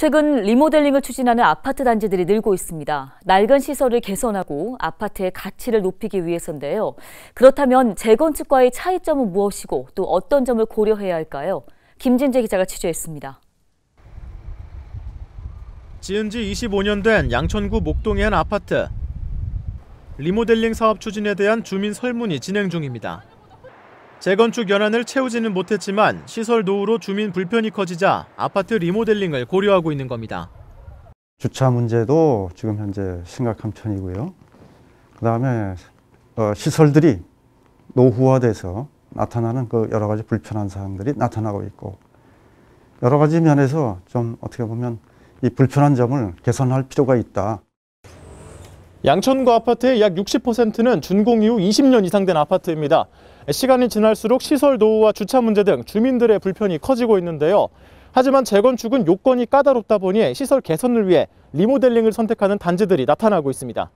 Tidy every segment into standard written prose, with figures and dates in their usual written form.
최근 리모델링을 추진하는 아파트 단지들이 늘고 있습니다. 낡은 시설을 개선하고 아파트의 가치를 높이기 위해서인데요. 그렇다면 재건축과의 차이점은 무엇이고 또 어떤 점을 고려해야 할까요? 김진재 기자가 취재했습니다. 지은 지 25년 된 양천구 목동의 한 아파트. 리모델링 사업 추진에 대한 주민 설문이 진행 중입니다. 재건축 연한을 채우지는 못했지만 시설 노후로 주민 불편이 커지자 아파트 리모델링을 고려하고 있는 겁니다. 주차 문제도 지금 현재 심각한 편이고요. 그다음에 시설들이 노후화돼서 나타나는 그 여러 가지 불편한 사항들이 나타나고 있고, 여러 가지 면에서 좀 어떻게 보면 이 불편한 점을 개선할 필요가 있다. 양천구 아파트의 약 60%는 준공 이후 20년 이상 된 아파트입니다. 시간이 지날수록 시설 노후와 주차 문제 등 주민들의 불편이 커지고 있는데요. 하지만 재건축은 요건이 까다롭다 보니 시설 개선을 위해 리모델링을 선택하는 단지들이 나타나고 있습니다.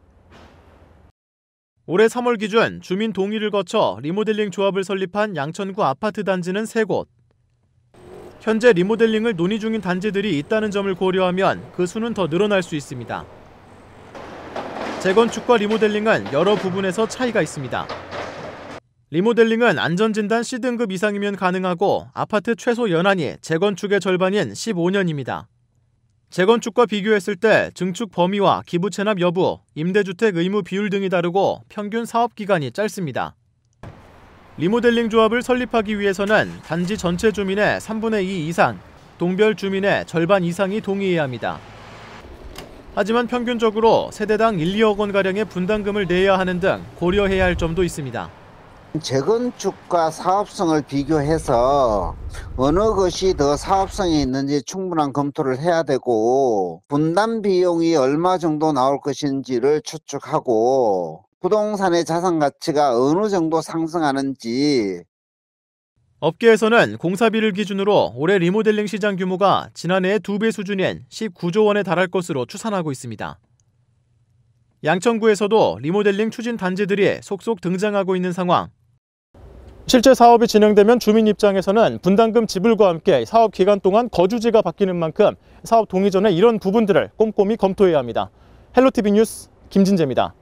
올해 3월 기준 주민 동의를 거쳐 리모델링 조합을 설립한 양천구 아파트 단지는 3곳. 현재 리모델링을 논의 중인 단지들이 있다는 점을 고려하면 그 수는 더 늘어날 수 있습니다. 재건축과 리모델링은 여러 부분에서 차이가 있습니다. 리모델링은 안전진단 C등급 이상이면 가능하고 아파트 최소 연한이 재건축의 절반인 15년입니다. 재건축과 비교했을 때 증축 범위와 기부 체납 여부, 임대주택 의무 비율 등이 다르고 평균 사업 기간이 짧습니다. 리모델링 조합을 설립하기 위해서는 단지 전체 주민의 3분의 2 이상, 동별 주민의 절반 이상이 동의해야 합니다. 하지만 평균적으로 세대당 1, 2억 원가량의 분담금을 내야 하는 등 고려해야 할 점도 있습니다. 재건축과 사업성을 비교해서 어느 것이 더 사업성이 있는지 충분한 검토를 해야 되고, 분담 비용이 얼마 정도 나올 것인지를 추측하고, 부동산의 자산 가치가 어느 정도 상승하는지. 업계에서는 공사비를 기준으로 올해 리모델링 시장 규모가 지난해의 2배 수준인 19조 원에 달할 것으로 추산하고 있습니다. 양천구에서도 리모델링 추진 단지들이 속속 등장하고 있는 상황. 실제 사업이 진행되면 주민 입장에서는 분담금 지불과 함께 사업 기간 동안 거주지가 바뀌는 만큼 사업 동의 전에 이런 부분들을 꼼꼼히 검토해야 합니다. 헬로티비 뉴스 김진재입니다.